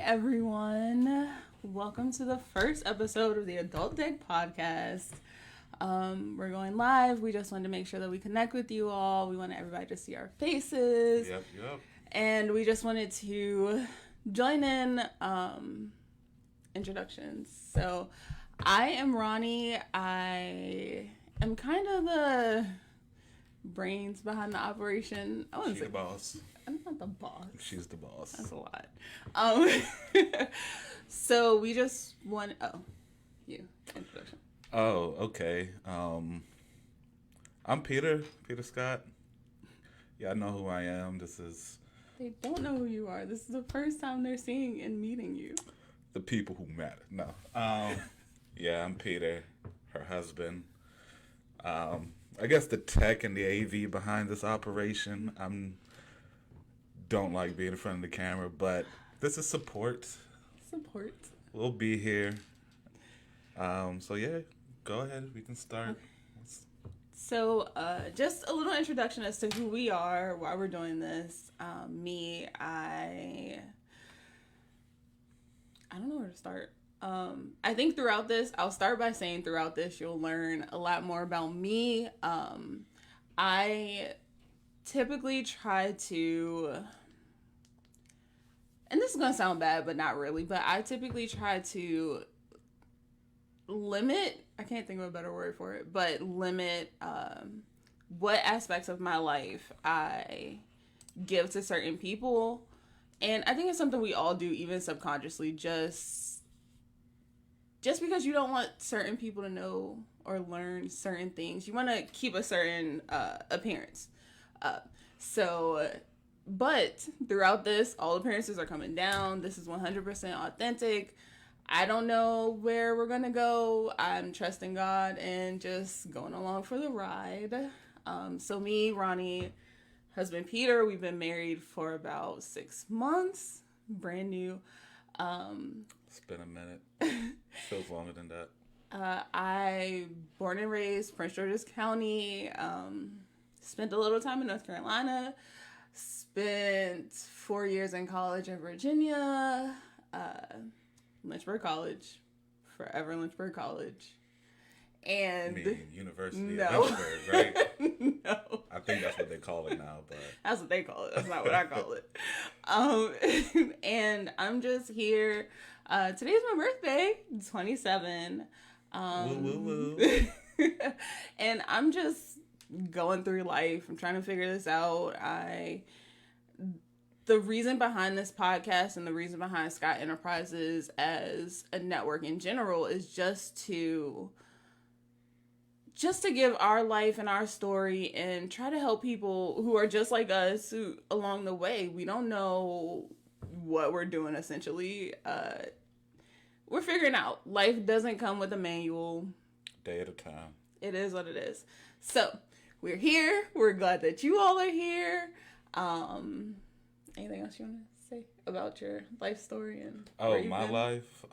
everyone. Welcome to the first episode of the Adult Dig Podcast. We're going live. We just wanted to make sure that we connect with you all. We wanted everybody to see our faces. Yep. And we just wanted to join in introductions. So I am Ronnie. I am kind of the brains behind the operation. She's the boss. I'm not the boss. She's the boss. That's a lot. So we just want... Oh, you. Introduction. Oh, okay. I'm Peter Scott. Yeah, I know who I am. This is... They don't know who you are. This is the first time they're seeing and meeting you. The people who matter. No. Yeah, I'm Peter, her husband. I guess the tech and the AV behind this operation. Don't like being in front of the camera, but this is support. We'll be here. So yeah, go ahead. We can start. Okay. So just a little introduction as to who we are, why we're doing this. I don't know where to start. I think throughout this, I'll start by saying throughout this, you'll learn a lot more about me. I typically try to, and this is going to sound bad, but not really, but I typically try to limit, I can't think of a better word for it, but limit what aspects of my life I give to certain people. And I think it's something we all do, even subconsciously, just because you don't want certain people to know or learn certain things. You want to keep a certain appearance. But throughout this, all appearances are coming down. This is 100% authentic. I don't know where we're going to go. I'm trusting God and just going along for the ride. So me, Ronnie, husband Peter, we've been married for about 6 months. Brand new. It's been a minute. Feels longer than that. I born and raised Prince George's County. Spent a little time in North Carolina. Spent 4 years in college in Virginia. Lynchburg College. Forever Lynchburg College. And University of Lynchburg, right? No. I think that's what they call it now, but that's what they call it. That's not what I call it. And I'm just here. Today's my birthday, 27. Woo. And I'm just going through life. I'm trying to figure this out. The reason behind this podcast and the reason behind Scott Enterprises as a network in general is just to give our life and our story and try to help people who are just like us who, along the way. We don't know what we're doing, essentially. We're figuring out. Life doesn't come with a manual. Day at a time. It is what it is. So, we're here. We're glad that you all are here. Anything else you want to say about your life story and my life?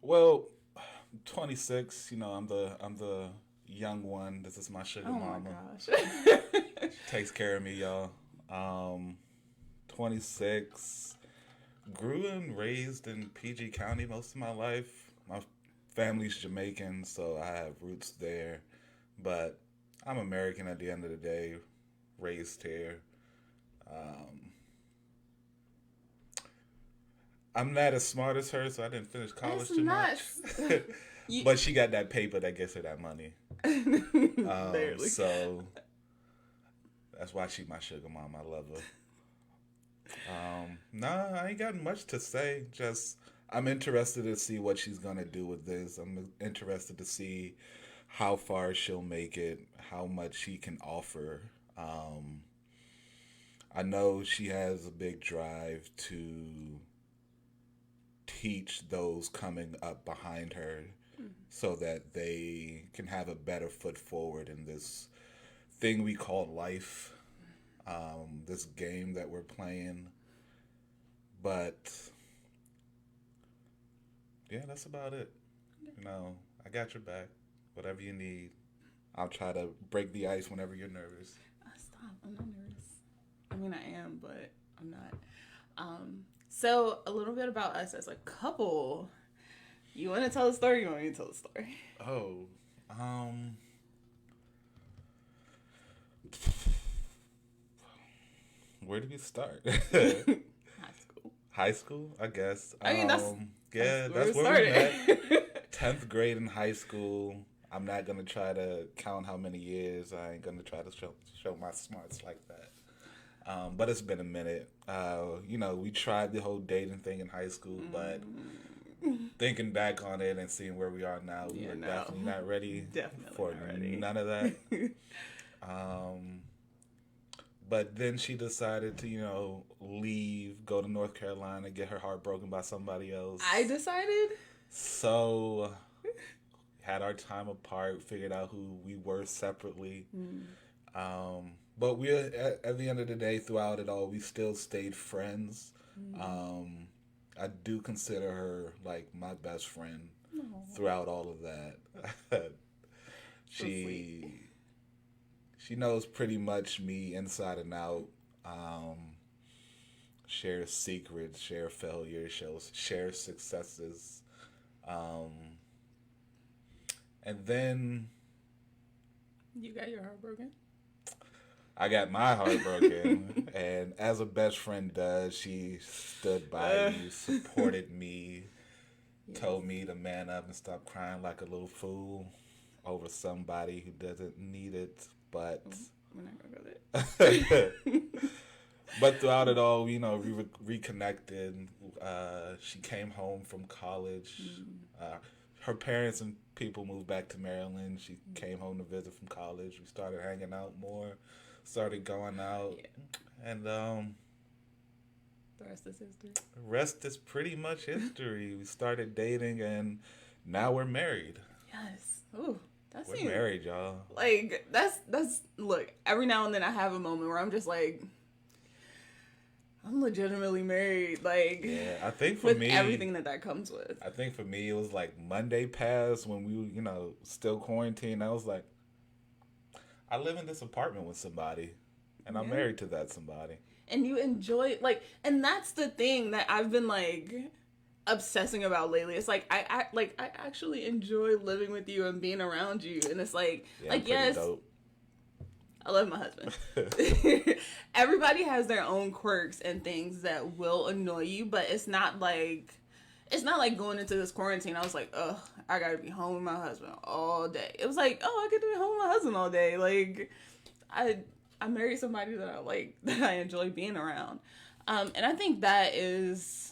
Well, 26. You know, I'm the young one. This is my sugar mama. Oh my gosh. She takes care of me, y'all. 26. Grew and raised in PG County most of my life. My family's Jamaican, so I have roots there. But I'm American at the end of the day. Raised here. I'm not as smart as her, so I didn't finish college too much. But she got that paper that gets her that money. Barely. So that's why she's my sugar mom. I love her. I ain't got much to say. Just I'm interested to see what she's gonna do with this. I'm interested to see how far she'll make it, how much she can offer. I know she has a big drive to teach those coming up behind her so that they can have a better foot forward in this thing we call life, this game that we're playing. But yeah, that's about it. You know, I got your back. Whatever you need. I'll try to break the ice whenever you're nervous. Stop. I'm not nervous. I mean, I am, but I'm not. So a little bit about us as a couple. You want to tell the story? You want me to tell the story? Oh, where do we start? High school. High school, I guess. I mean, That's where we met. 10th grade in high school. I'm not gonna try to count how many years. I ain't gonna try to show my smarts like that. But it's been a minute. We tried the whole dating thing in high school, but thinking back on it and seeing where we are now, we were definitely not ready for none of that. But then she decided to, leave, go to North Carolina, get her heart broken by somebody else. I decided? So, had our time apart, figured out who we were separately. But we, at the end of the day, throughout it all, we still stayed friends. I do consider her, like, my best friend throughout all of that. She knows pretty much me inside and out. Shares secrets, share failures, share successes. And then you got your heart broken? I got my heart broken. And as a best friend does, she stood by me, supported me, told me to man up and stop crying like a little fool over somebody who doesn't need it. But we're not gonna go there. But throughout it all, we reconnected. She came home from college. Her parents and people moved back to Maryland. She came home to visit from college. We started hanging out more, started going out, and the rest is history. The rest is pretty much history. We started dating, and now we're married. Yes. Ooh. We're married, y'all. Like, that's look, every now and then I have a moment where I'm just like, I'm legitimately married. Like, yeah, I think for with me, everything that comes with. I think for me, it was like Monday passed when we, still quarantined. I was like, I live in this apartment with somebody, and I'm married to that somebody. And you enjoy, like, and that's the thing that I've been, like, obsessing about lately. It's like I actually enjoy living with you and being around you, and it's like yes, dope. I love my husband. Everybody has their own quirks and things that will annoy you, but it's not like going into this quarantine. I was like, ugh, I gotta be home with my husband all day. It was like, oh, I get to be home with my husband all day. Like, I married somebody that I like, that I enjoy being around, and I think that is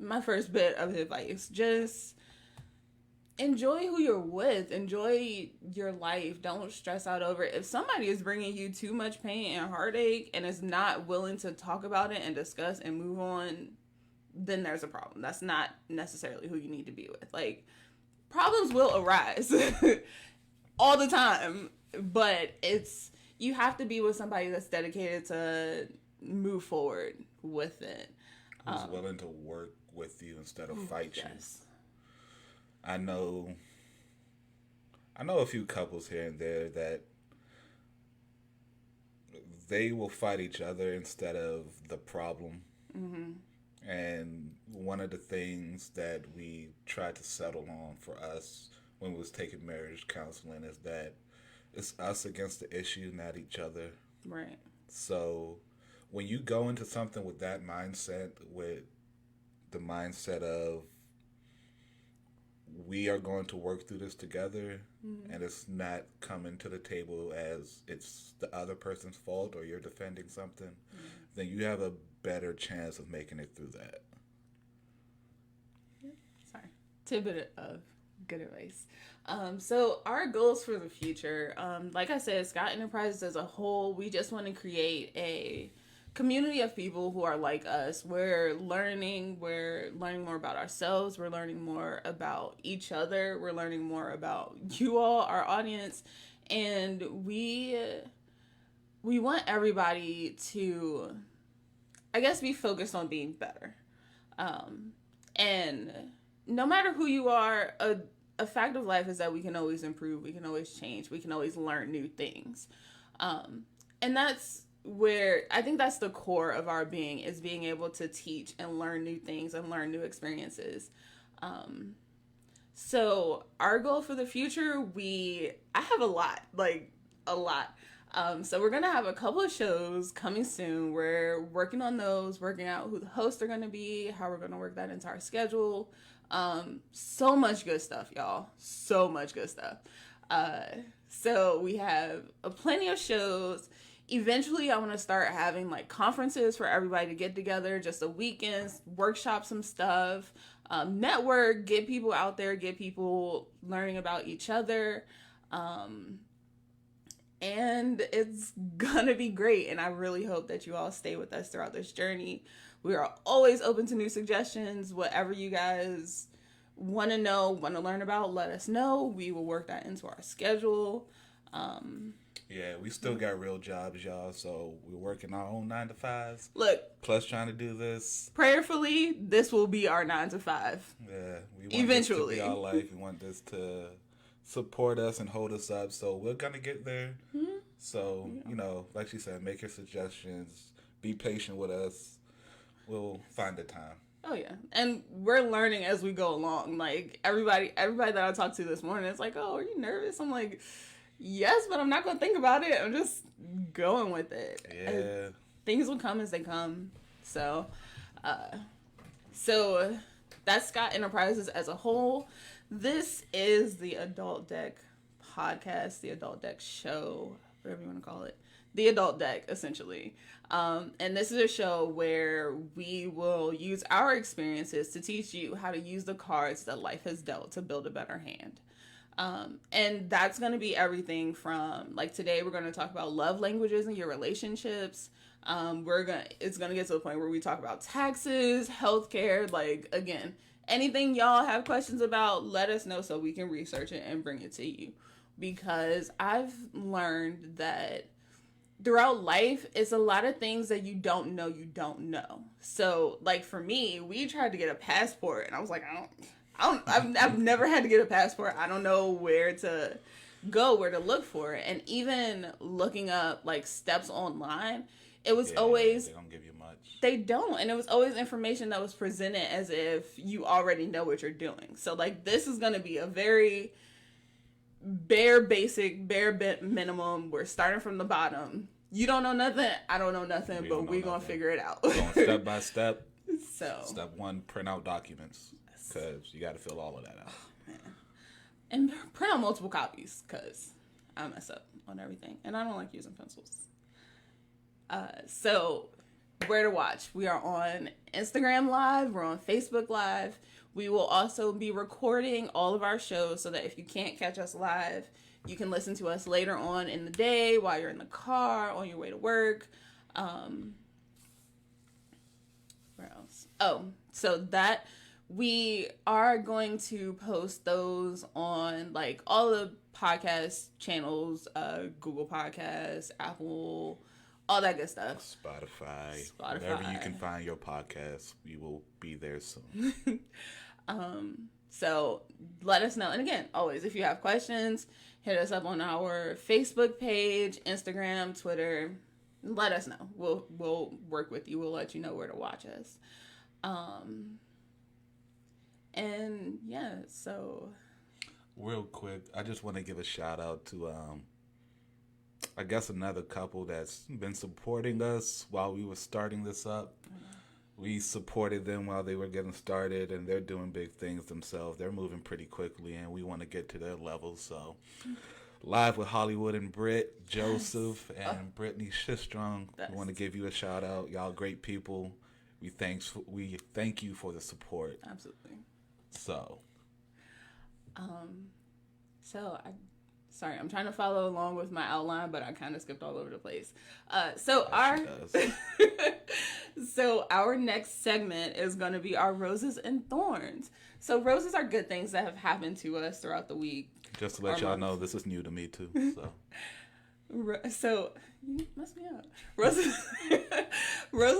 my first bit of advice. Just enjoy who you're with. Enjoy your life. Don't stress out over it. If somebody is bringing you too much pain and heartache and is not willing to talk about it and discuss and move on, then there's a problem. That's not necessarily who you need to be with. Like, problems will arise all the time, but you have to be with somebody that's dedicated to move forward with it. Who's willing to work with you instead of fight you. I know a few couples here and there that they will fight each other instead of the problem. And one of the things that we tried to settle on for us when we was taking marriage counseling is that it's us against the issue, not each other. Right. So when you go into something with that mindset, with the mindset of we are going to work through this together, and it's not coming to the table as it's the other person's fault or you're defending something, then you have a better chance of making it through that. Sorry. Tidbit of good advice. So our goals for the future, like I said, Scott Enterprises as a whole, we just want to create a community of people who are like us. We're learning more about ourselves. We're learning more about each other. We're learning more about you all, our audience. And we want everybody to, I guess, be focused on being better. And no matter who you are, a fact of life is that we can always improve. We can always change. We can always learn new things. And where I think that's the core of our being, is being able to teach and learn new things and learn new experiences. So our goal for the future, I have a lot, like a lot. So we're gonna have a couple of shows coming soon. We're working on those, working out who the hosts are gonna be, how we're gonna work that into our schedule. So much good stuff, y'all. So much good stuff. So we have plenty of shows. Eventually, I want to start having like conferences for everybody to get together, just a weekend, workshop some stuff, network, get people out there, get people learning about each other. And it's gonna be great. And I really hope that you all stay with us throughout this journey. We are always open to new suggestions. Whatever you guys want to know, want to learn about, let us know. We will work that into our schedule. Yeah, we still got real jobs, y'all. So we're working our own 9 to 5s. Look, plus trying to do this. Prayerfully, this will be our 9 to 5. Yeah, we want eventually this to be our life. We want this to support us and hold us up. So we're gonna get there. Mm-hmm. So like she said, make your suggestions. Be patient with us. We'll find the time. Oh yeah, and we're learning as we go along. Like everybody that I talked to this morning, it's like, "Oh, are you nervous?" I'm like, "Yes, but I'm not gonna think about it. I'm just going with it." Yeah, and things will come as they come. So that's Scott Enterprises as a whole. This is the Adult Deck podcast, the Adult Deck show, whatever you want to call it. The Adult Deck, essentially. And this is a show where we will use our experiences to teach you how to use the cards that life has dealt to build a better hand. And that's going to be everything from, like, today we're going to talk about love languages in your relationships. It's going to get to the point where we talk about taxes, healthcare, like, again, anything y'all have questions about, let us know so we can research it and bring it to you. Because I've learned that throughout life, it's a lot of things that you don't know. So, like, for me, we tried to get a passport, and I was like, I've never had to get a passport. I don't know where to go, where to look for it. And even looking up, like, steps online, it was always... They don't give you much. They don't. And it was always information that was presented as if you already know what you're doing. So, like, this is going to be a very bare minimum. We're starting from the bottom. You don't know nothing. I don't know nothing, but we're going to figure it out. Going step by step. So, step 1, print out documents. Because you got to fill all of that out. Oh, man. And print out multiple copies, because I mess up on everything. And I don't like using pencils. So, where to watch? We are on Instagram Live. We're on Facebook Live. We will also be recording all of our shows so that if you can't catch us live, you can listen to us later on in the day while you're in the car, on your way to work. Where else? Oh, so that we are going to post those on like all the podcast channels, Google Podcasts, Apple, all that good stuff. Spotify. Wherever you can find your podcast, we will be there soon. So let us know. And again, always, if you have questions, hit us up on our Facebook page, Instagram, Twitter. Let us know. We'll work with you. We'll let you know where to watch us. And yeah, so real quick, I just want to give a shout out to I guess another couple that's been supporting us while we were starting this up. We supported them while they were getting started, and they're doing big things themselves. They're moving pretty quickly, and we want to get to their level. So, Live with Hollywood and Britt, Joseph, and Brittany Shistrong. We want to give you a shout out. Y'all great people. We thank you for the support. Absolutely. So. Sorry, I'm trying to follow along with my outline, but I kind of skipped all over the place. So our next segment is going to be our roses and thorns. So roses are good things that have happened to us throughout the week. Just to let y'all know, this is new to me too. So you messed me up. Roses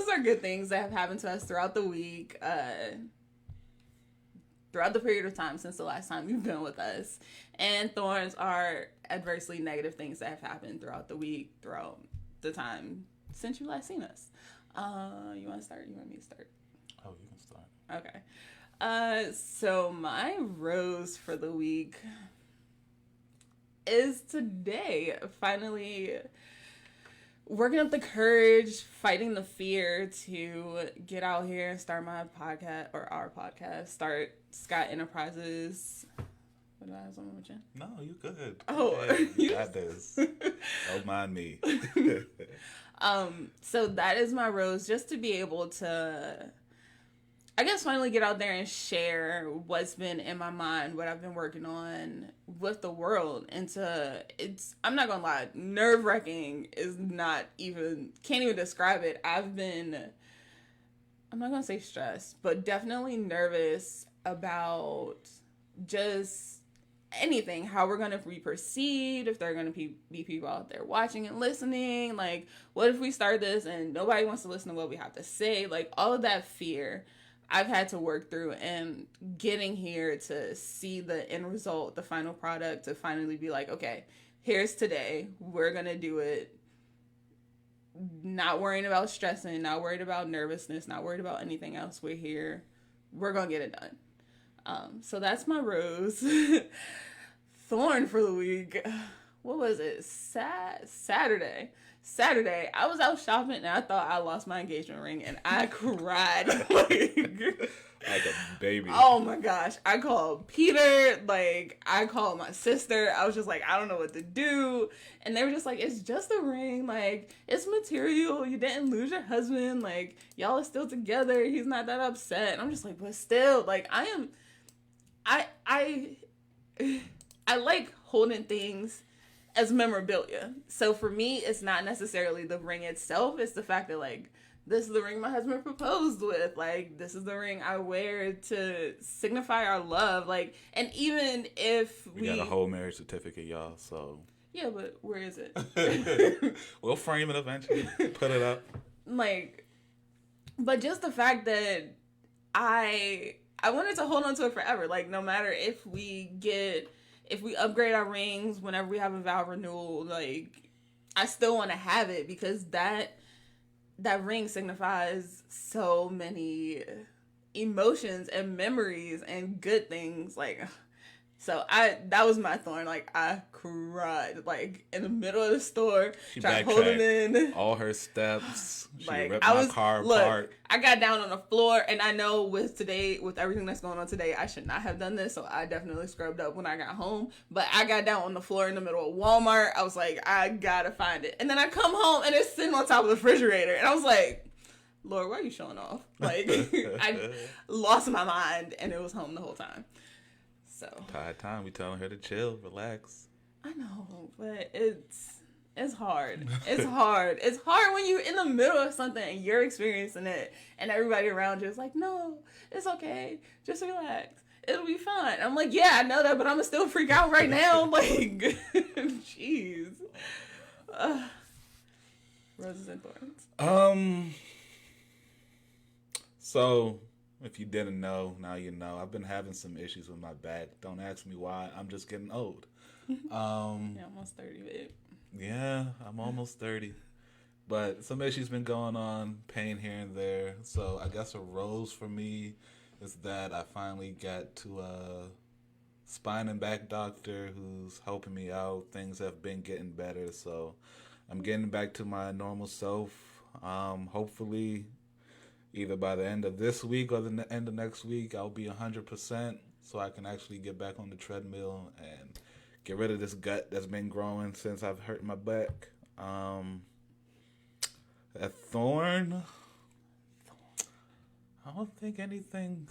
are good things that have happened to us throughout the week. Throughout the period of time since the last time you've been with us. And thorns are adversely negative things that have happened throughout the week, throughout the time since you last seen us. You want to start? You want me to start? Oh, you can start. Okay. So my rose for the week is today. Finally working up the courage, fighting the fear to get out here and start my podcast, or our podcast, start Scott Enterprises. What did I have something with you? No, you good. Oh, hey, you got this. Don't mind me. So that is my rose, just to be able to, I guess, finally get out there and share what's been in my mind, what I've been working on with the world. And I'm not gonna lie, nerve-wracking is not even, can't even describe it. I'm not gonna say stressed, but definitely nervous about just anything, how we're going to be perceived, if there are going to be people out there watching and listening. Like, what if we start this and nobody wants to listen to what we have to say? Like, all of that fear I've had to work through, and getting here to see the end result, the final product, to finally be like, okay, here's today, we're going to do it. Not worrying about stressing, not worried about nervousness, not worried about anything else. We're here. We're going to get it done. So that's my rose. Thorn for the week. What was it? Saturday. I was out shopping and I thought I lost my engagement ring and I cried. like a baby. Oh my gosh. I called Peter. I called my sister. I was just like, I don't know what to do. And they were just like, it's just a ring. Like, it's material. You didn't lose your husband. Like, y'all are still together. He's not that upset. And I'm just like, but still, like, I like holding things as memorabilia. So for me, it's not necessarily the ring itself. It's the fact that, like, this is the ring my husband proposed with. Like, this is the ring I wear to signify our love. Like, and even if we got a whole marriage certificate, y'all, so. Yeah, but where is it? We'll frame it eventually. Put it up. Like, but just the fact that I wanted to hold on to it forever. Like, no matter if we upgrade our rings whenever we have a vow renewal, like, I still want to have it, because that ring signifies so many emotions and memories and good things. Like, so that was my thorn. Like, I cried, like, in the middle of the store. She tried to hold it in. All her steps. She like, ripped my car apart. I got down on the floor, and I know with everything that's going on today, I should not have done this. So I definitely scrubbed up when I got home. But I got down on the floor in the middle of Walmart. I was like, I gotta find it. And then I come home, and it's sitting on top of the refrigerator. And I was like, Lord, why are you showing off? Like, I lost my mind, and it was home the whole time. So tired time. We telling her to chill, relax. I know, but it's hard. It's hard. It's hard when you're in the middle of something and you're experiencing it, and everybody around you is like, no, it's okay. Just relax. It'll be fine. I'm like, yeah, I know that, but I'm gonna still freak out right now. Like, jeez. Roses and thorns. So, if you didn't know, now you know. I've been having some issues with my back. Don't ask me why. I'm just getting old. Yeah, almost 30, babe. Yeah, I'm almost 30. But some issues been going on, pain here and there. So I guess a rose for me is that I finally got to a spine and back doctor who's helping me out. Things have been getting better, so I'm getting back to my normal self. Hopefully, either by the end of this week or the end of next week, I'll be 100%, so I can actually get back on the treadmill and get rid of this gut that's been growing since I've hurt my back. A thorn? I don't think anything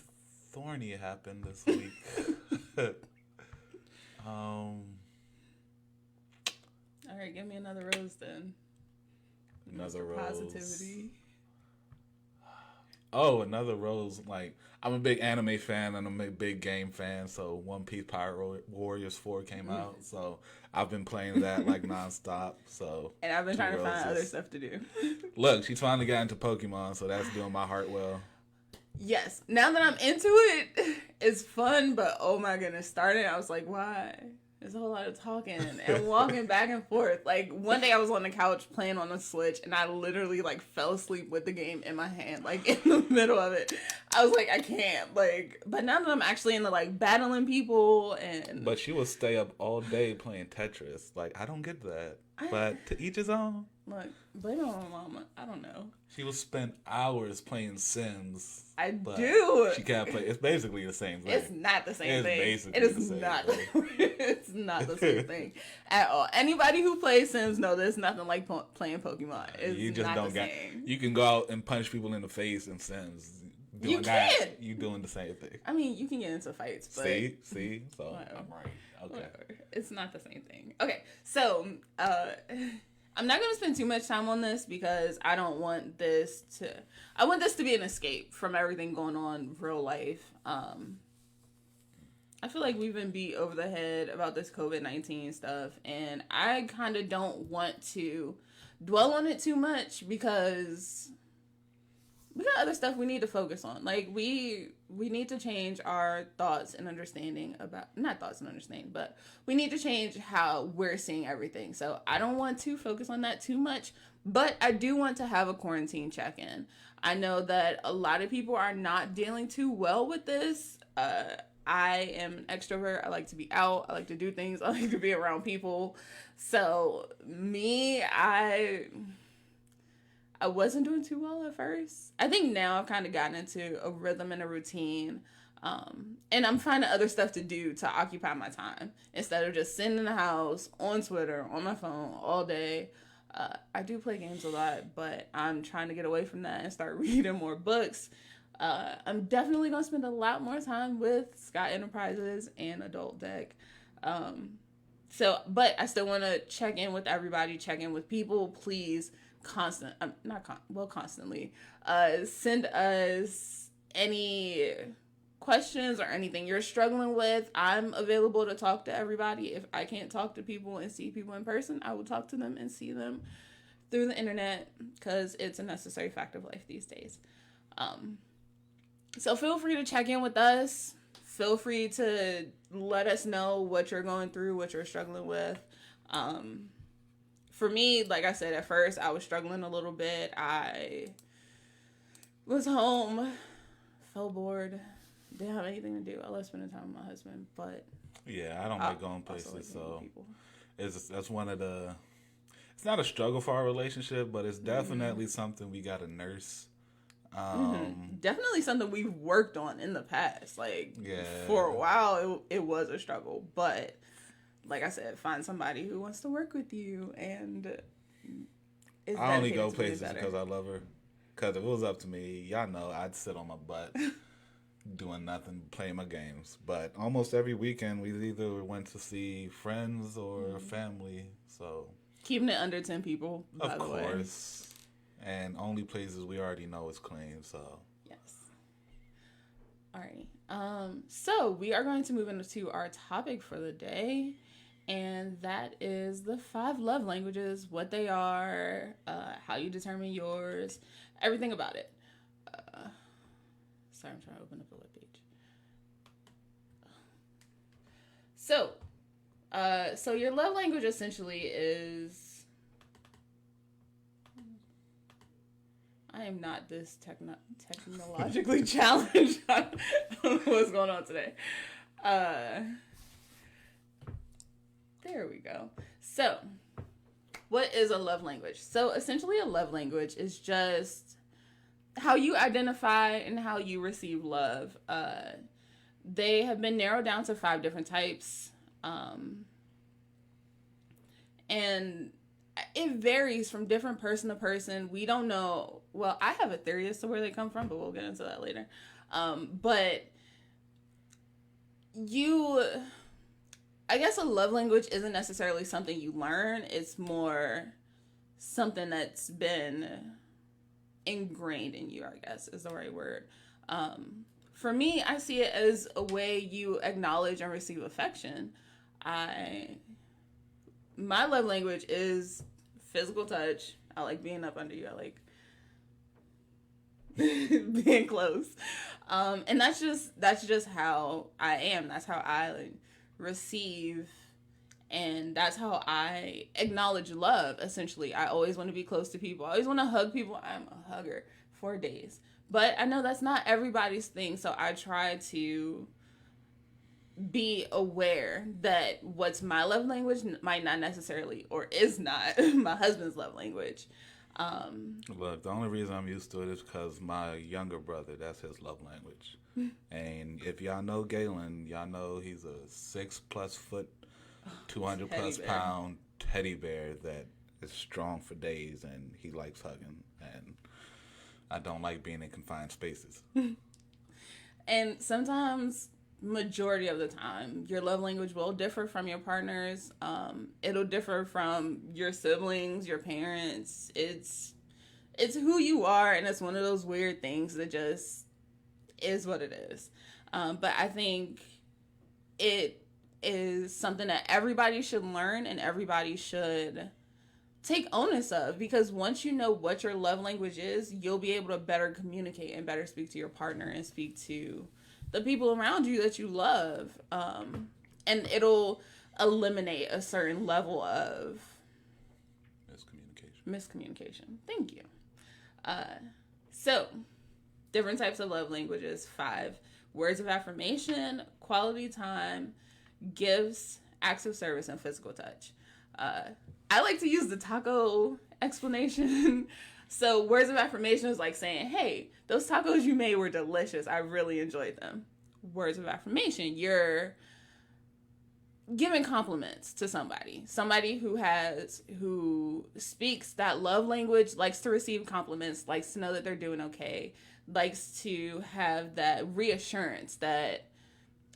thorny happened this week. All right, give me another rose then. Another rose. Positivity. Oh, another rose. Like, I'm a big anime fan and I'm a big game fan. So One Piece Pirate Warriors 4 came out. So I've been playing that like nonstop. So and I've been trying to find other stuff to do. Look, she finally got into Pokemon, so that's doing my heart well. Yes. Now that I'm into it, it's fun, but oh my goodness, starting, I was like, why? There's a whole lot of talking and walking back and forth. Like, one day I was on the couch playing on the Switch, and I literally, like, fell asleep with the game in my hand, like, in the middle of it. I was like, I can't, like, but now that I'm actually into, like, battling people and... But she would stay up all day playing Tetris. Like, I don't get that. But to each his own. Look, blame it on my mama. I don't know. She will spend hours playing Sims. I do. She can't play. It's basically the same thing. It's not the same thing. Basically it is the same not. thing. It's not the same thing at all. Anybody who plays Sims know there's nothing like playing Pokemon. It's you just not don't the same. You can go out and punch people in the face in Sims. You can. You doing the same thing. I mean, you can get into fights, but see, so whatever. I'm right. Okay, whatever. It's not the same thing. Okay, so I'm not going to spend too much time on this because I don't want this to... I want this to be an escape from everything going on in real life. I feel like we've been beat over the head about this COVID-19 stuff, and I kind of don't want to dwell on it too much because we got other stuff we need to focus on. Like, we need to change our thoughts and understanding about... Not thoughts and understanding, but we need to change how we're seeing everything. So I don't want to focus on that too much, but I do want to have a quarantine check-in. I know that a lot of people are not dealing too well with this. I am an extrovert. I like to be out. I like to do things. I like to be around people. So me, I wasn't doing too well at first. I think now I've kind of gotten into a rhythm and a routine. And I'm finding other stuff to do to occupy my time instead of just sitting in the house, on Twitter, on my phone all day. I do play games a lot, but I'm trying to get away from that and start reading more books. I'm definitely going to spend a lot more time with Scott Enterprises and Adult Deck. But I still want to check in with everybody, check in with people. Please, constantly. Send us any questions or anything you're struggling with. I'm available to talk to everybody. If I can't talk to people and see people in person, I will talk to them and see them through the internet because it's a necessary fact of life these days. So feel free to check in with us. Feel free to let us know what you're going through, what you're struggling with. For me, like I said, at first I was struggling a little bit. I was home, felt bored, didn't have anything to do. I love spending time with my husband, but yeah, I don't like going places, so that's one of the... It's not a struggle for our relationship, but it's definitely something we got to nurse. Definitely something we've worked on in the past. Like, for a while, it was a struggle, but like I said, find somebody who wants to work with you, and I only go places because I love her. Because if it was up to me, y'all know I'd sit on my butt doing nothing, playing my games. But almost every weekend, we either went to see friends or family. So keeping it under 10 people, by the way. Of course. And only places we already know is clean, so. Yes. Alrighty. So we are going to move into our topic for the day. And that is the 5 love languages, what they are, how you determine yours, everything about it. Sorry, I'm trying to open up the webpage. So your love language essentially is... I am not this technologically challenged. I don't know what's going on today. There we go. So, what is a love language? So, essentially, a love language is just how you identify and how you receive love. They have been narrowed down to 5 different types. And it varies from different person to person. We don't know. Well, I have a theory as to where they come from, but we'll get into that later. But I guess a love language isn't necessarily something you learn. It's more something that's been ingrained in you, I guess is the right word. For me, I see it as a way you acknowledge and receive affection. My love language is physical touch. I like being up under you. I like being close. And that's just how I am. That's how I receive And that's how I acknowledge love, essentially. I always want to be close to people. I always want to hug people. I'm a hugger for days. But I know that's not everybody's thing. So I try to be aware that what's my love language might not necessarily or is not my husband's love language. Look, the only reason I'm used to it is because my younger brother, that's his love language. And if y'all know Galen, y'all know he's a 6+ foot, 200 plus bear. pound teddy bear that is strong for days, and he likes hugging. And I don't like being in confined spaces. And sometimes, majority of the time, your love language will differ from your partner's. It'll differ from your siblings, your parents. It's who you are, and it's one of those weird things that just is what it is. But I think it is something that everybody should learn and everybody should take onus of, because once you know what your love language is, you'll be able to better communicate and better speak to your partner and speak to the people around you that you love. And it'll eliminate a certain level of miscommunication. Thank you. So, different types of love languages: 5 words of affirmation, quality time, gifts, acts of service, and physical touch. I like to use the taco explanation. So, words of affirmation is like saying, hey, those tacos you made were delicious. I really enjoyed them. Words of affirmation, you're giving compliments to somebody who speaks that love language, likes to receive compliments, likes to know that they're doing okay, likes to have that reassurance that,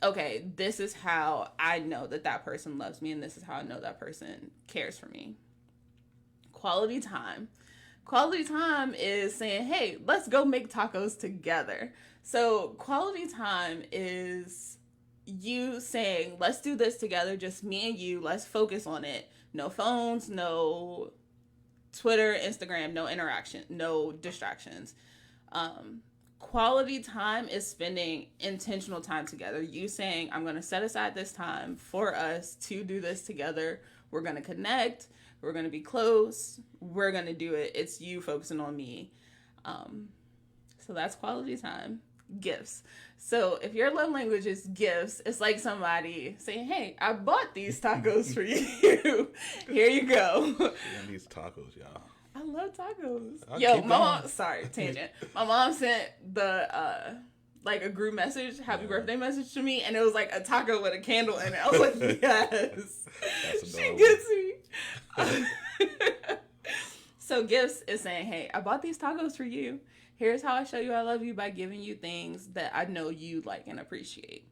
okay, this is how I know that that person loves me, and this is how I know that person cares for me. Quality time is saying, hey, let's go make tacos together. So quality time is you saying, let's do this together, just me and you, let's focus on it. No phones, no Twitter, Instagram, no interaction, no distractions. Quality time is spending intentional time together. You saying, I'm going to set aside this time for us to do this together. We're going to connect. We're going to be close. We're going to do it. It's you focusing on me. So that's quality time. Gifts. So if your love language is gifts, it's like somebody saying, hey, I bought these tacos for you. Here you go. And these tacos, y'all. I love tacos. Yo, my mom, sorry, tangent. My mom sent the like a group message, happy birthday message to me, and it was like a taco with a candle in it. I was like, yes. She gets me. So gifts is saying, hey, I bought these tacos for you. Here's how I show you I love you, by giving you things that I know you like and appreciate.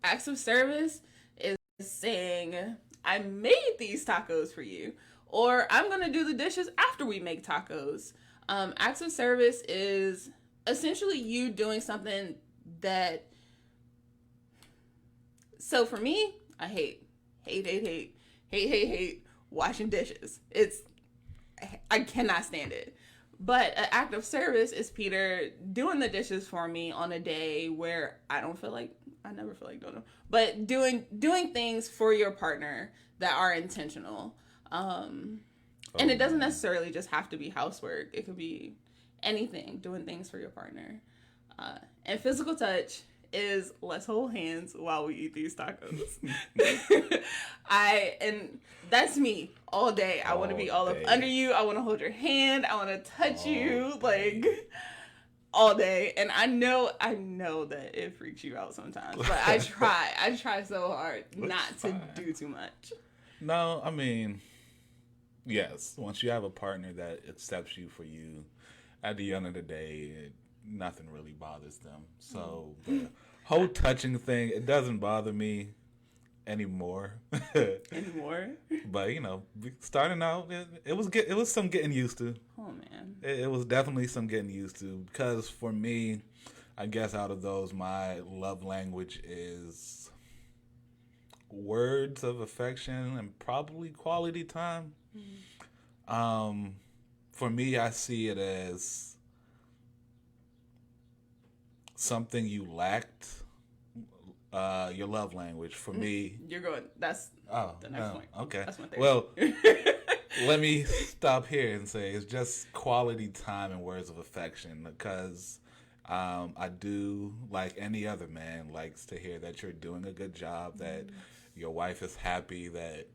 Acts of service is saying, I made these tacos for you, or I'm going to do the dishes after we make tacos. Acts of service is essentially you doing something that, so for me, I hate washing dishes. I cannot stand it. But an act of service is Peter doing the dishes for me on a day where I never feel like doing them, but doing things for your partner that are intentional. And it doesn't necessarily just have to be housework. It could be anything, doing things for your partner. And physical touch is, let's hold hands while we eat these tacos. And that's me all day. I want to be all up under you. I want to hold your hand. I want to touch you like all day. And I know that it freaks you out sometimes, but I try so hard not to do too much. No, I mean, yes, once you have a partner that accepts you for you, at the end of the day, nothing really bothers them. So the whole touching thing, it doesn't bother me anymore. But starting out, it was some getting used to. Oh man, it was definitely some getting used to, because for me, I guess out of those, my love language is words of affection and probably quality time. For me, I see it as something you lacked Your love language. For me, You're going. That's oh, the next no, point. okay. That's my theory. Well, let me stop here and say it's just quality time and words of affection because I do, like any other man, likes to hear that you're doing a good job, that your wife is happy, that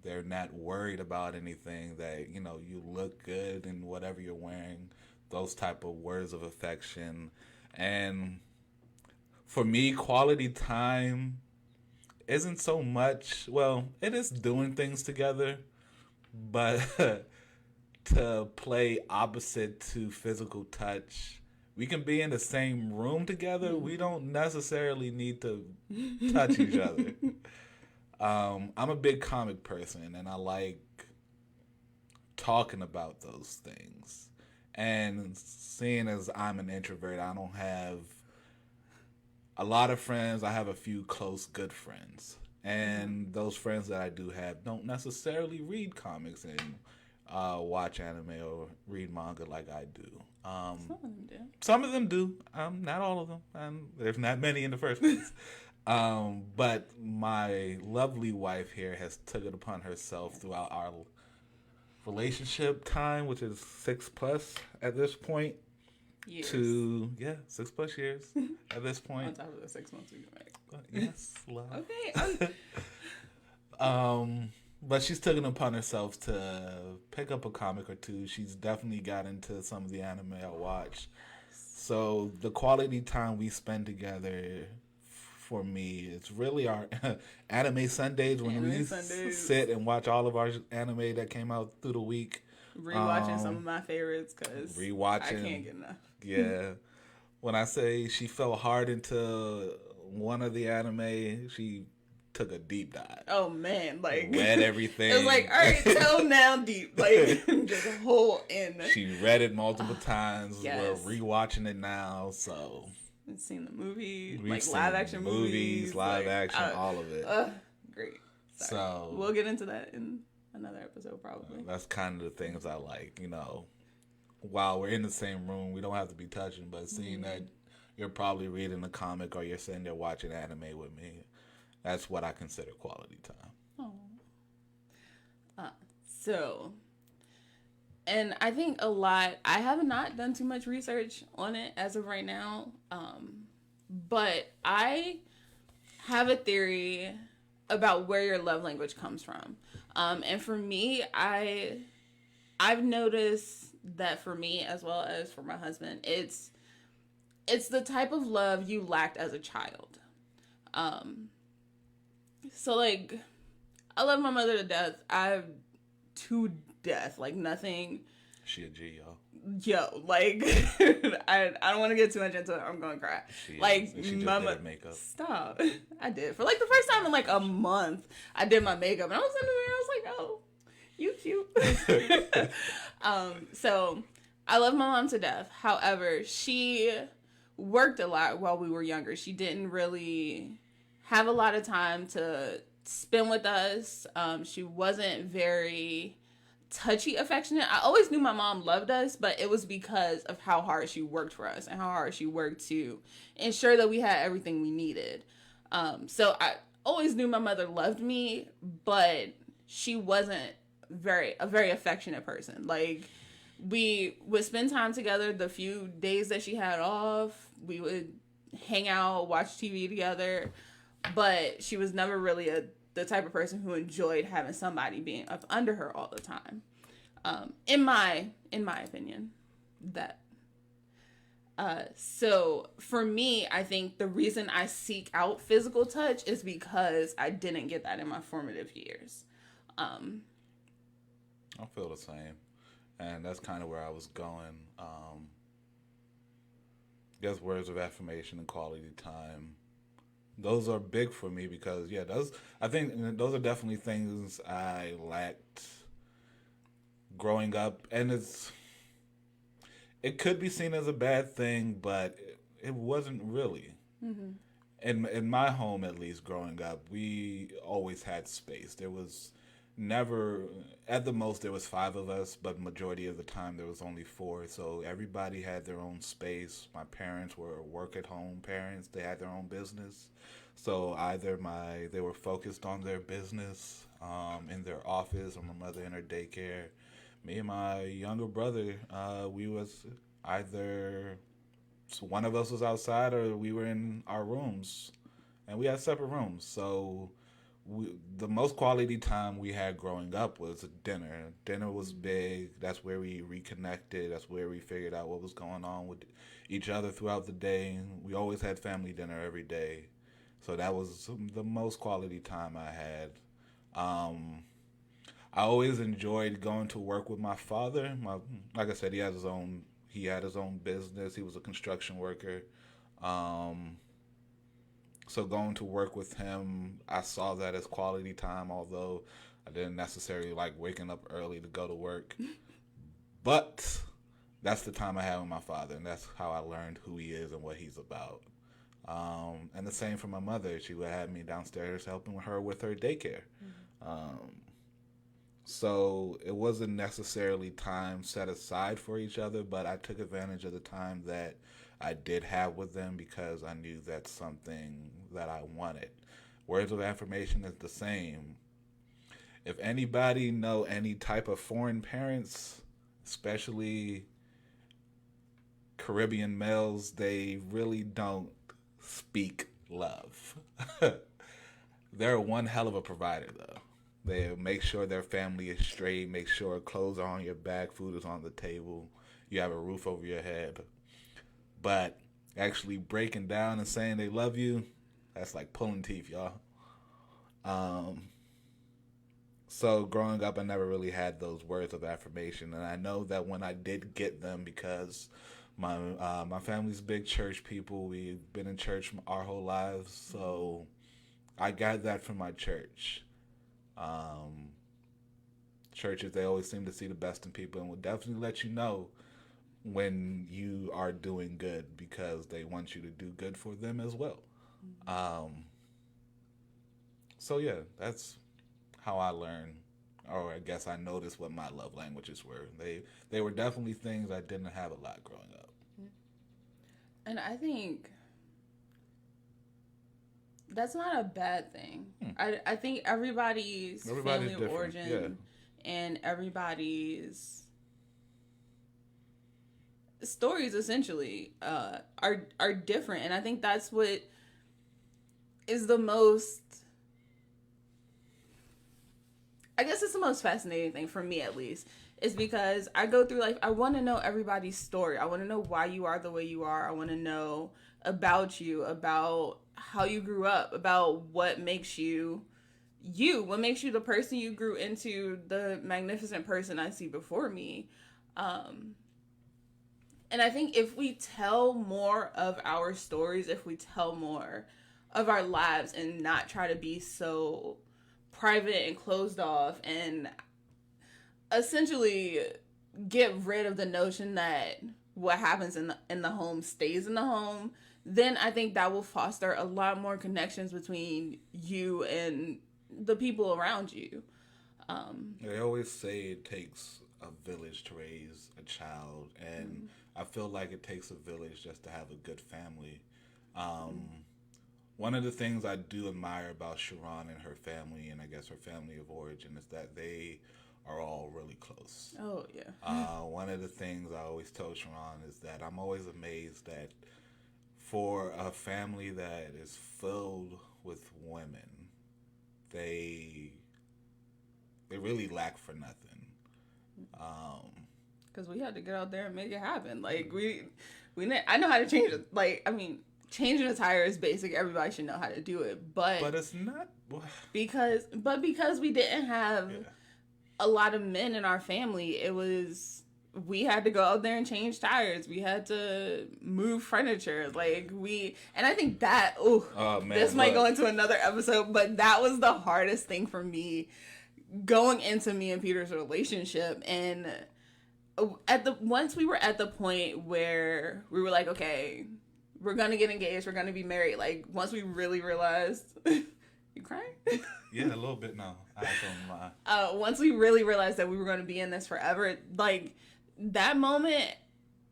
they're not worried about anything, that, you know, you look good in whatever you're wearing, those type of words of affection. And for me, quality time isn't so much, well, it is doing things together, but to play opposite to physical touch, we can be in the same room together. We don't necessarily need to touch each other. I'm a big comic person, and I like talking about those things. And seeing as I'm an introvert, I don't have a lot of friends. I have a few close, good friends. And those friends that I do have don't necessarily read comics and watch anime or read manga like I do. Some of them do. Some of them do. Not all of them. There's not many in the first place. But my lovely wife here has took it upon herself throughout our relationship time, which is 6+ at this point, Years. to 6+ years at this point. On top of the 6 months we can make. Yes, love. Okay. But she's taken upon herself to pick up a comic or two. She's definitely got into some of the anime I watch. So the quality time we spend together, for me, it's really our anime Sundays when we sit and watch all of our anime that came out through the week. Rewatching some of my favorites because I can't get enough. Yeah. When I say she fell hard into one of the anime, she took a deep dive. Oh man, like read everything. It was like, all right, tell now deep, like just a whole in. She read it multiple times. Yes. We're rewatching it now, so I've seen the movie, we've like seen live action movies, live like, action, all of it. Great. Sorry. So we'll get into that in another episode, probably. That's kind of the things I like, you know. While we're in the same room, we don't have to be touching, but seeing that you're probably reading a comic or you're sitting there watching anime with me, that's what I consider quality time. Oh. And I think I have not done too much research on it as of right now, but I have a theory about where your love language comes from. And for me, I've noticed that for me as well as for my husband, it's the type of love you lacked as a child. So like, I love my mother to death. To death, like nothing. She a G, y'all. Yo, like I don't want to get too much into it. I'm gonna cry. She just did makeup. Stop. I did for like the first time in like a month. I did my makeup and I was in the mirror. I was like, oh, you cute. So I love my mom to death. However, she worked a lot while we were younger. She didn't really have a lot of time to spend with us. She wasn't very touchy affectionate. I always knew my mom loved us, but it was because of how hard she worked for us and how hard she worked to ensure that we had everything we needed. So I always knew my mother loved me, but she wasn't a very affectionate person. Like, we would spend time together the few days that she had off. We would hang out, watch TV together, but she was never really the type of person who enjoyed having somebody being up under her all the time. In my opinion, that. So for me, I think the reason I seek out physical touch is because I didn't get that in my formative years. I feel the same, and that's kind of where I was going. I guess words of affirmation and quality time. Those are big for me because I think those are definitely things I lacked growing up, and it could be seen as a bad thing, but it wasn't really. Mm-hmm. In my home, at least, growing up, we always had space. There was never, at the most, there was 5 of us, but majority of the time there was only 4. So everybody had their own space. My parents were work-at-home parents. They had their own business. So either they were focused on their business, in their office, or my mother in her daycare. Me and my younger brother, we was either one of us was outside or we were in our rooms, and we had separate rooms. So the most quality time we had growing up was dinner. Dinner was big. That's where we reconnected. That's where we figured out what was going on with each other throughout the day. We always had family dinner every day. So that was the most quality time I had. Um, I always enjoyed going to work with my father. Like I said, he had his own business. He was a construction worker. Um, so going to work with him, I saw that as quality time, although I didn't necessarily like waking up early to go to work. But that's the time I had with my father, and that's how I learned who he is and what he's about. And the same for my mother. She would have me downstairs helping her with her daycare. Um, so it wasn't necessarily time set aside for each other, but I took advantage of the time that I did have with them because I knew that's something that I wanted. Words of affirmation is the same. If anybody know any type of foreign parents, especially Caribbean males, they really don't speak love. They're one hell of a provider, though. They make sure their family is straight, make sure clothes are on your back, food is on the table, you have a roof over your head. But actually breaking down and saying they love you, that's like pulling teeth, y'all. Um, so growing up, I never really had those words of affirmation, and I know that when I did get them, because my family's big church people, we've been in church our whole lives, so I got that from my church. Um, Churches, they always seem to see the best in people and will definitely let you know when you are doing good because they want you to do good for them as well. Um, so yeah, that's how I learned, or I guess I noticed what my love languages were. They were definitely things I didn't have a lot growing up. And I think that's not a bad thing. I think everybody's family of origin and everybody's stories essentially are different, and I think that's what is the most, I guess it's the most fascinating thing for me, at least, is because I go through life, I want to know everybody's story. I want to know why you are the way you are. I want to know about you, about how you grew up, about what makes you what makes you the person you grew into, the magnificent person I see before me. And I think if we tell more of our stories, if we tell more of our lives and not try to be so private and closed off and essentially get rid of the notion that what happens in the home stays in the home, then I think that will foster a lot more connections between you and the people around you. They always say it takes a village to raise a child, and I feel like it takes a village just to have a good family. One of the things I do admire about Sharon and her family, and I guess her family of origin, is that they are all really close. Oh, yeah. One of the things I always tell Sharon is that I'm always amazed that for a family that is filled with women, they really lack for nothing. Because we had to get out there and make it happen. Like, I know how to change it. Like, I mean, changing a tire is basic. Everybody should know how to do it. But it's not. because we didn't have a lot of men in our family, we had to go out there and change tires. We had to move furniture. And I think that, this might go into another episode, but that was the hardest thing for me going into me and Peter's relationship. And once we were at the point where we were like, okay, we're gonna get engaged, we're gonna be married. Like, once we really realized, you crying? Yeah, a little bit now. I don't lie. Once we really realized that we were gonna be in this forever, like that moment,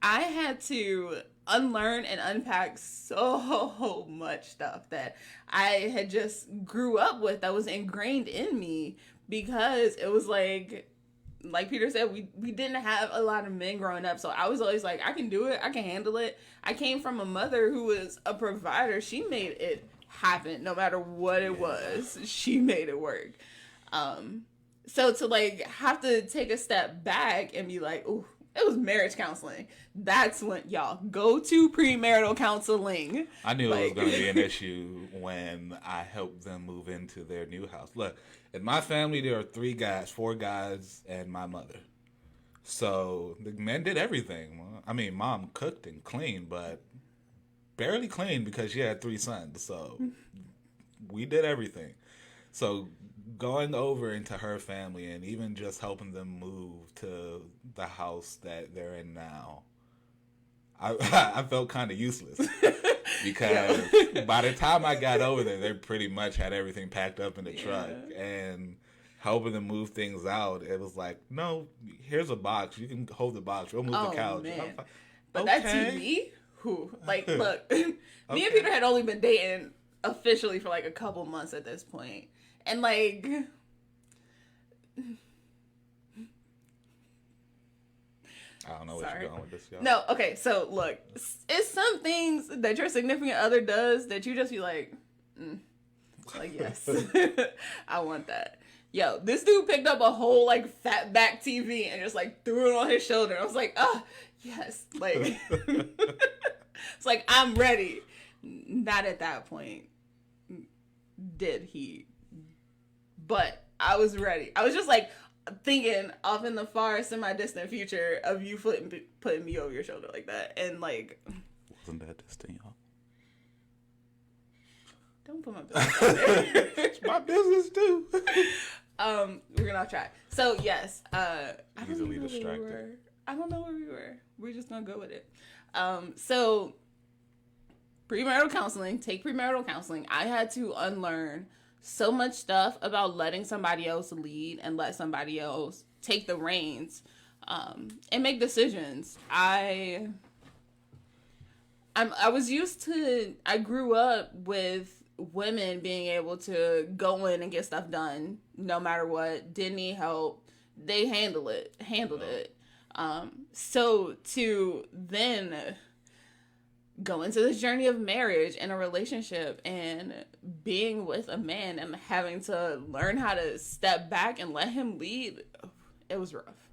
I had to unlearn and unpack so much stuff that I had just grew up with that was ingrained in me because it was like Peter said, we didn't have a lot of men growing up. So I was always like, I can do it. I can handle it. I came from a mother who was a provider. She made it happen no matter what it was. She made it work. So to like have to take a step back and be like, ooh, it was marriage counseling. That's when y'all go to premarital counseling. I knew it was going to be an issue when I helped them move into their new house. Look, in my family, there are 4 guys, and my mother. So the men did everything. I mean, mom cooked and cleaned, but barely cleaned because she had 3 sons. So we did everything. So going over into her family and even just helping them move to the house that they're in now, I felt kind of useless because by the time I got over there, they pretty much had everything packed up in the truck and helping them move things out. It was like, no, here's a box. You can hold the box. We'll move the couch. Man. Like, but that TV, like, look, me and Peter had only been dating officially for like a couple months at this point. And like, I don't know what you're going with this, y'all. No, okay, so look, it's some things that your significant other does that you just be like, like, yes, I want that. Yo, this dude picked up a whole like fat back TV and just like threw it on his shoulder. I was like, oh, yes, like, it's like, I'm ready. Not at that point did he, but I was ready. I was just like, thinking off in the far semi-distant future of you putting me over your shoulder like that, and like, wasn't that distant, y'all? Don't put my business out there. It's my business too. We're gonna try. So yes, Easily distracted. I don't know where we were. We're just gonna go with it. So premarital counseling. Take premarital counseling. I had to unlearn so much stuff about letting somebody else lead and let somebody else take the reins, and make decisions. I was used to, I grew up with women being able to go in and get stuff done no matter what, didn't need help. They handled it. So to then go into this journey of marriage and a relationship and being with a man and having to learn how to step back and let him lead, it was rough.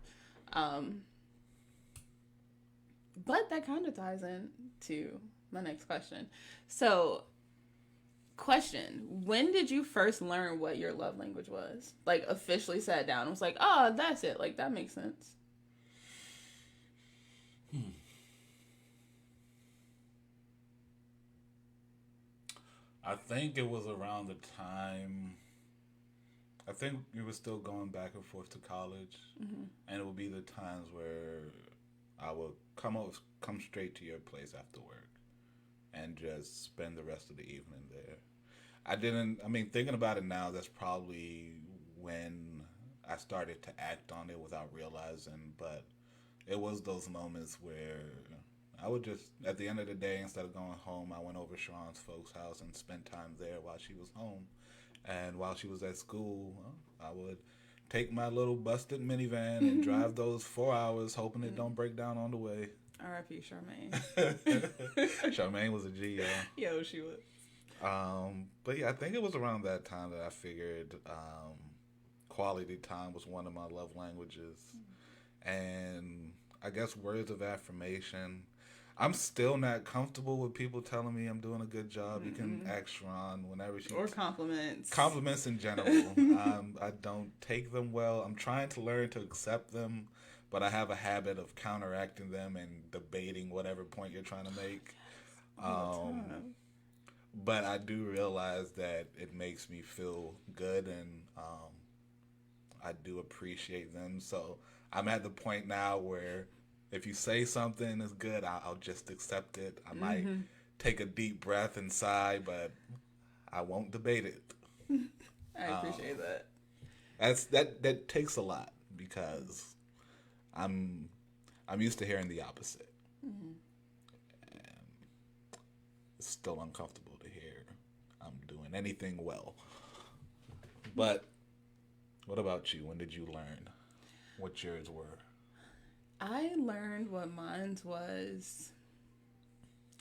But that kind of ties in to my next question. So, question, when did you first learn what your love language was? Like, officially sat down and was like, oh, that's it. Like, that makes sense. I think it was around the time, I think we were still going back and forth to college, and it would be the times where I would come straight to your place after work and just spend the rest of the evening there. Thinking about it now, that's probably when I started to act on it without realizing, but it was those moments where I would just, at the end of the day, instead of going home, I went over to Sharon's folks' house and spent time there while she was home. And while she was at school, I would take my little busted minivan and drive those 4 hours, hoping it don't break down on the way. R.I.P. Charmaine. Charmaine was a G, y'all. Yo, she was. But yeah, I think it was around that time that I figured quality time was one of my love languages. And I guess words of affirmation. I'm still not comfortable with people telling me I'm doing a good job. You can ask Sharon whenever she... Or compliments. Compliments in general. I don't take them well. I'm trying to learn to accept them, but I have a habit of counteracting them and debating whatever point you're trying to make. But I do realize that it makes me feel good, and I do appreciate them. So I'm at the point now where if you say something is good, I'll just accept it. I might take a deep breath and sigh, but I won't debate it. I appreciate that. That takes a lot because I'm used to hearing the opposite. still uncomfortable to hear I'm doing anything well. But what about you? When did you learn what yours were? I learned what mine was.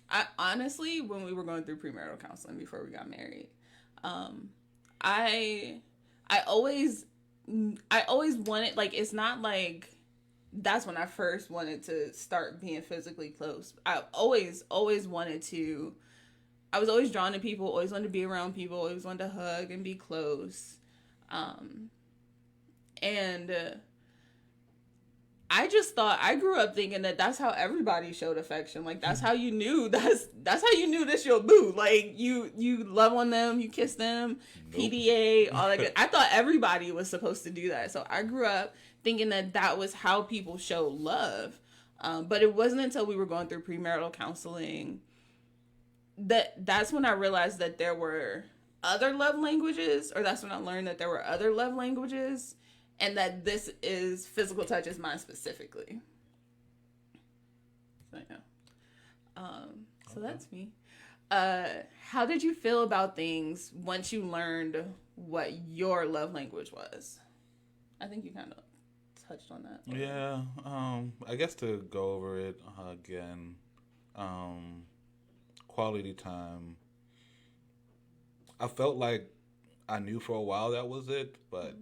I honestly, when we were going through premarital counseling before we got married, I I always wanted, like, it's not like that's when I first wanted to start being physically close. I always wanted to. I was always drawn to people. Always wanted to be around people. Always wanted to hug and be close. And I just thought, I grew up thinking that that's how everybody showed affection. Like, that's how you knew, that's how you knew this your boo. Like, you love on them, you kiss them, nope. PDA, all that good. I thought everybody was supposed to do that. So I grew up thinking that that was how people show love. But it wasn't until we were going through premarital counseling that's when I realized that there were other love languages, or that's when I learned that there were other love languages, and that this is physical touch is mine specifically. So yeah. So okay. That's me. How did you feel about things once you learned what your love language was? I think you kind of touched on that. Yeah. I guess to go over it again, quality time. I felt like I knew for a while that was it, but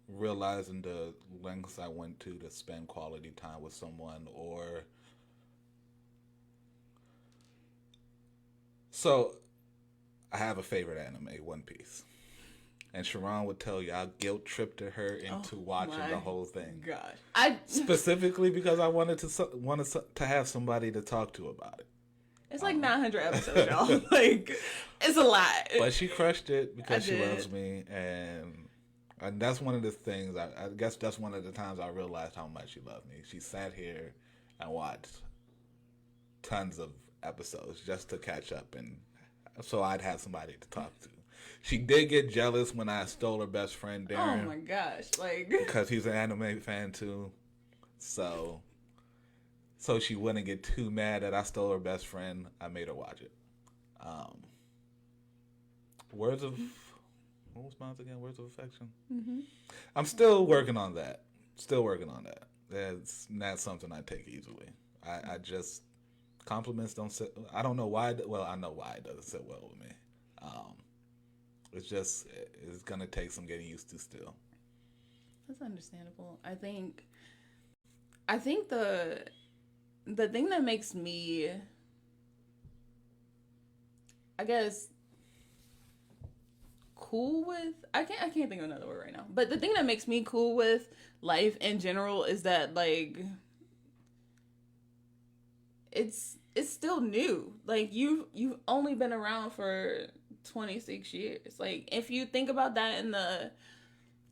realizing the lengths I went to spend quality time with someone, or so I have a favorite anime, One Piece, and Sharon would tell you I guilt tripped her into watching the whole thing. God, specifically because I wanted to have somebody to talk to about it. It's like 900 episodes, y'all. Like, it's a lot. But she crushed it because she loves me, and that's one of the things, I guess that's one of the times I realized how much she loved me. She sat here and watched tons of episodes just to catch up, and so I'd have somebody to talk to. She did get jealous when I stole her best friend, Darren. Oh my gosh. Like, because he's an anime fan too. So she wouldn't get too mad that I stole her best friend. I made her watch it. Words of... What was mine again? Words of affection? Mm-hmm. I'm still working on that. That's not something I take easily. I just... Compliments don't sit... I don't know why... Well, I know why it doesn't sit well with me. It's just... It's going to take some getting used to still. That's understandable. I think the thing that makes me, I guess, cool with, I can't think of another word right now, but the thing that makes me cool with life in general is that, like, it's still new. Like, you've only been around for 26 years. Like, if you think about that in the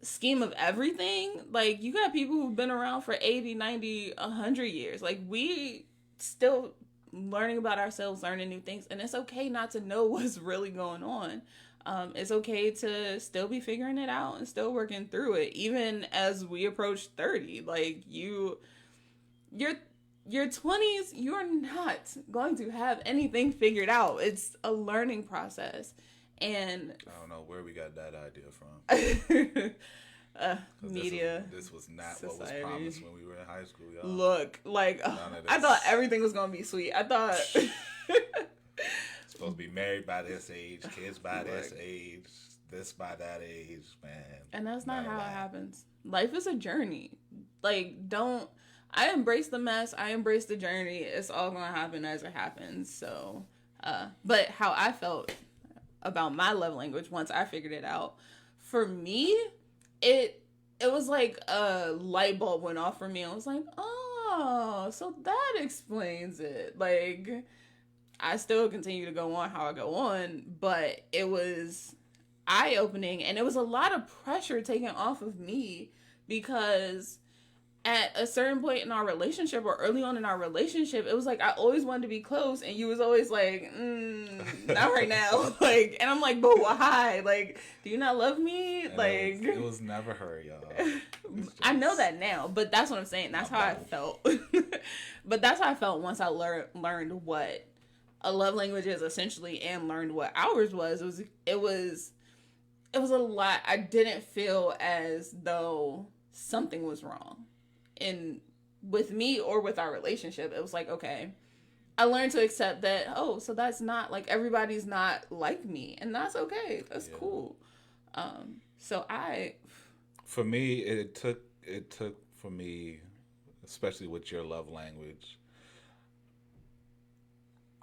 scheme of everything, like, you got people who've been around for 80, 90, 100 years. Like, we still learning about ourselves, learning new things, and it's okay not to know what's really going on. It's okay to still be figuring it out and still working through it, even as we approach 30. Like, your 20s, you're not going to have anything figured out. It's a learning process. And I don't know where we got that idea from. Media. This was not society. What was promised when we were in high school, y'all. Look, like, I thought everything was going to be sweet. I thought... Supposed to be married by this age, kids by this age, this by that age, man. And that's not how it happens. Life is a journey. Like, I embrace the mess. I embrace the journey. It's all going to happen as it happens. So, but how I felt about my love language once I figured it out, for me, it was like a light bulb went off for me. I was like, oh, so that explains it. Like, I still continue to go on how I go on, but it was eye-opening, and it was a lot of pressure taken off of me, because at a certain point in our relationship, or early on in our relationship, it was like I always wanted to be close, and you was always like, not right now. Like, and I'm like, but why? Like, do you not love me? And like, it was never her, y'all. I know that now, but that's what I'm saying. That's how I felt. But that's how I felt once I learned what a love languages essentially and learned what ours was, it was a lot. I didn't feel as though something was wrong in with me or with our relationship. It was like, okay, I learned to accept that, oh, so that's not like everybody's not like me, and that's okay. That's cool. So for me, it took for me, especially with your love language.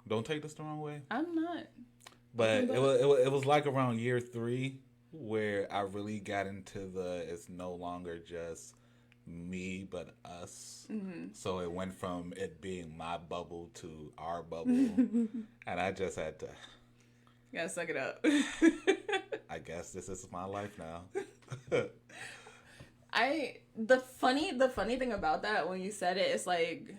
Don't take this the wrong way. I'm not. But it was like around year 3 where I really got into it's no longer just me but us. Mm-hmm. So it went from it being my bubble to our bubble. And I just had to... You gotta suck it up. I guess this is my life now. The funny thing about that, when you said it, it's like,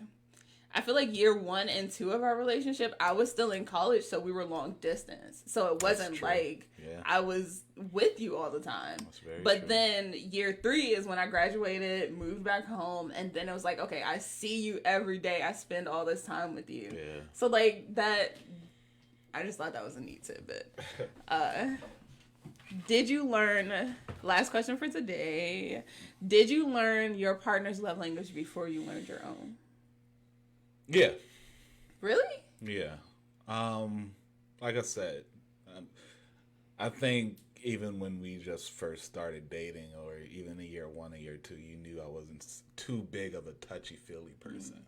I feel like year 1 and 2 of our relationship, I was still in college, so we were long distance. So it wasn't like I was with you all the time. But true. Then year 3 is when I graduated, moved back home, and then it was like, okay, I see you every day. I spend all this time with you. Yeah. So like that, I just thought that was a neat tidbit. Did you learn, last question for today, did you learn your partner's love language before you learned your own? Yeah. Really? Yeah. Like I said, I think even when we just first started dating, or even in year 1 or year 2, you knew I wasn't too big of a touchy-feely person. Mm-hmm.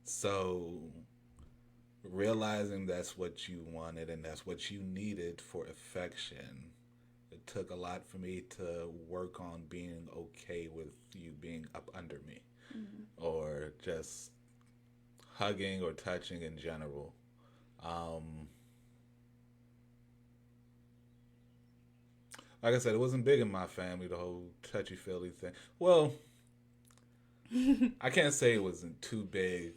So realizing that's what you wanted and that's what you needed for affection, it took a lot for me to work on being okay with you being up under me. Mm-hmm. Or just hugging or touching in general. Like I said, it wasn't big in my family, the whole touchy-feely thing. Well, I can't say it wasn't too big.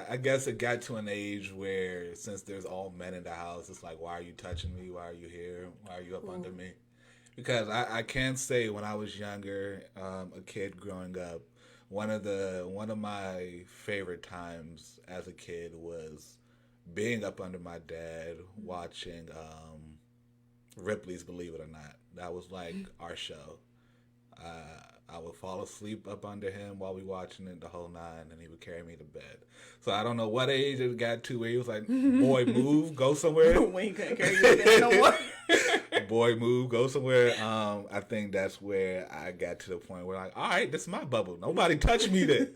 I guess it got to an age where, since there's all men in the house, it's like, why are you touching me? Why are you here? Why are you up under me? Because I can say when I was younger, a kid growing up, one of my favorite times as a kid was being up under my dad, watching Ripley's Believe It or Not. That was like our show. I would fall asleep up under him while we watching it the whole nine, and he would carry me to bed. So I don't know what age it got to where he was like, boy, move, go somewhere. We ain't gonna carry you to bed no more. Boy, move, go somewhere. I think that's where I got to the point where, like, all right, this is my bubble. Nobody touch me there.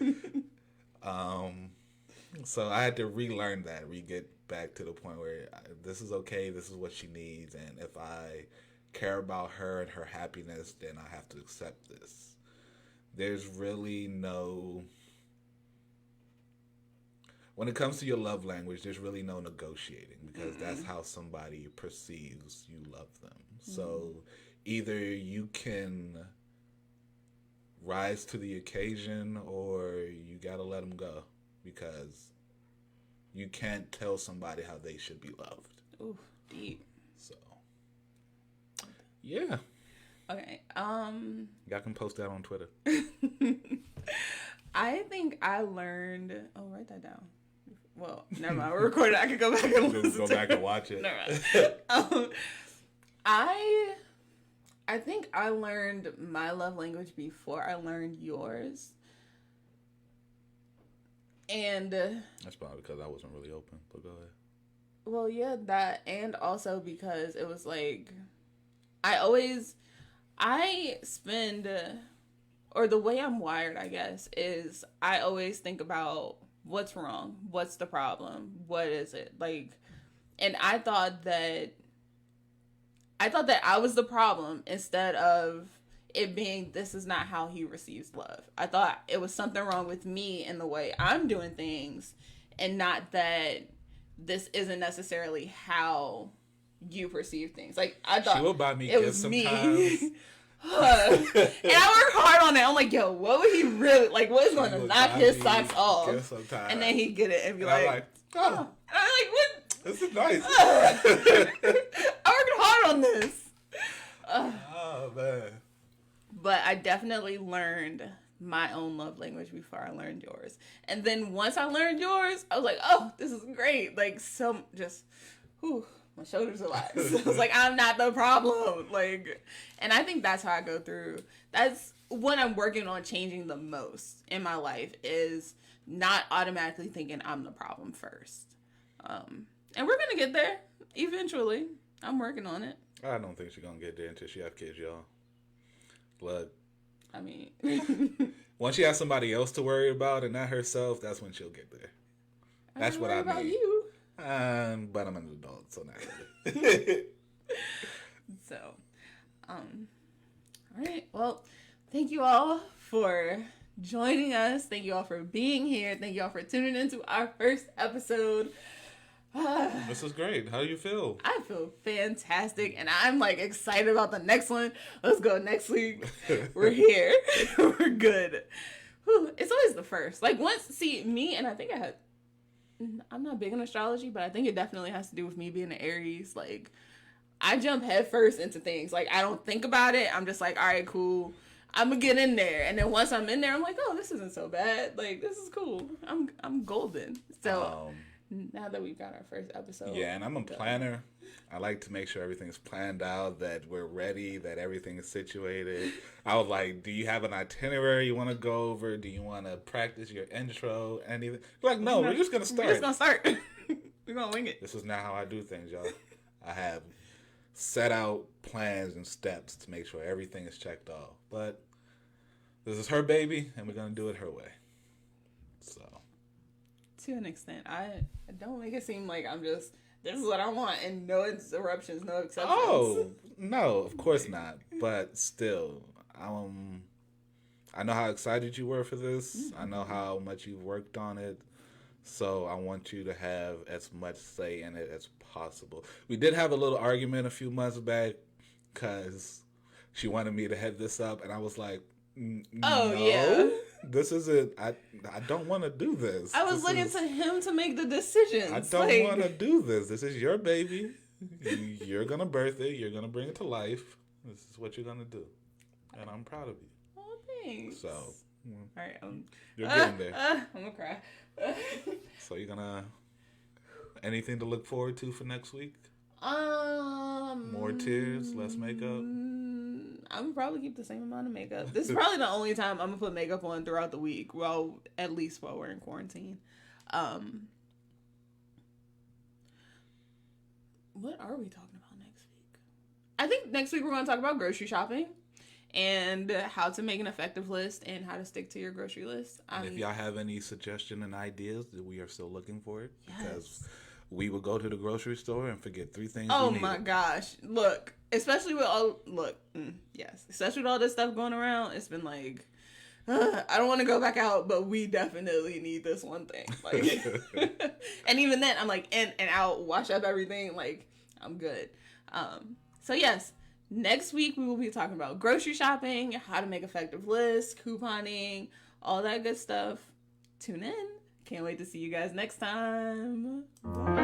So I had to relearn that, get back to the point where this is okay, this is what she needs, and if I care about her and her happiness, then I have to accept this. There's really no... When it comes to your love language, there's really no negotiating, because that's how somebody perceives you love them. So either you can rise to the occasion, or you gotta let them go, because you can't tell somebody how they should be loved. Ooh, deep. So, yeah. Okay. Y'all can post that on Twitter. I think I learned... Oh, write that down. Well, never mind. We're recording. I could go back and listen go back and watch it. Never mind. I think I learned my love language before I learned yours. And... That's probably because I wasn't really open, but go ahead. Well, yeah, that, and also because it was like... I spend... or the way I'm wired, I guess, is I always think about what's wrong, what's the problem, what is it, like, and I thought that I was the problem instead of it being, this is not how he receives love. I thought it was something wrong with me in the way I'm doing things, and not that this isn't necessarily how you perceive things. Like, I thought she will buy me it was me. And I worked hard on it. I'm like, yo, what would he really, like, what is going to knock his socks off? And then he'd get it and be like, oh. And I'm like, what? This is nice. I worked hard on this. Oh, man. But I definitely learned my own love language before I learned yours. And then once I learned yours, I was like, oh, this is great. Like, whew, my shoulders relaxed. I was like, I'm not the problem. Like, and I think that's how I go through. That's what I'm working on changing the most in my life, is not automatically thinking I'm the problem first. And we're going to get there eventually. I'm working on it. I don't think she's going to get there until she have kids, y'all. Look. I mean. Once she has somebody else to worry about and not herself, that's when she'll get there. That's what I mean. About you. But I'm an adult, so not really. So, all right. Well, thank you all for joining us. Thank you all for being here. Thank you all for tuning into our first episode. This is great. How do you feel? I feel fantastic, and I'm like excited about the next one. Let's go next week. We're here. We're good. Whew. It's always the first. Like, me, and I think I'm not big on astrology, but I think it definitely has to do with me being an Aries. Like, I jump headfirst into things. Like, I don't think about it. I'm just like, all right, cool. I'm gonna get in there, and then once I'm in there, I'm like, oh, this isn't so bad. Like, this is cool. I'm golden. So. Now that we've got our first episode. Yeah, and I'm a planner. I like to make sure everything's planned out, that we're ready, that everything is situated. I was like, do you have an itinerary you want to go over? Do you want to practice your intro? Anything? Like, no, we're just going to start. We're just going to start. We're going to wing it. This is not how I do things, y'all. I have set out plans and steps to make sure everything is checked off. But this is her baby, and we're going to do it her way. So. To an extent. I don't make it seem like I'm just, this is what I want, and no interruptions, no exceptions. Oh, no, of course not. But still, I know how excited you were for this. Mm-hmm. I know how much you've worked on it. So I want you to have as much say in it as possible. We did have a little argument a few months back because she wanted me to head this up, and I was like, no, yeah. This isn't. I don't want to do this. I was looking to him to make the decisions. I don't want to do this. This is your baby. You're gonna birth it. You're gonna bring it to life. This is what you're gonna do, and I'm proud of you. Oh, thanks. So, all right, you're getting there. I'm gonna cry. So you're gonna anything to look forward to for next week? More tears, less makeup. I'm gonna probably keep the same amount of makeup. This is probably the only time I'm gonna put makeup on throughout the week. Well, at least while we're in quarantine. What are we talking about next week? I think next week we're gonna talk about grocery shopping and how to make an effective list and how to stick to your grocery list. And if y'all have any suggestion and ideas, we are still looking for it. Yes. Because we would go to the grocery store and forget 3 things. Oh my gosh. Look, especially with especially with all this stuff going around, it's been like, I don't want to go back out, but we definitely need this one thing. Like, and even then, I'm like in and out, wash up everything. Like, I'm good. So yes, next week we will be talking about grocery shopping, how to make effective lists, couponing, all that good stuff. Tune in. Can't wait to see you guys next time. Bye.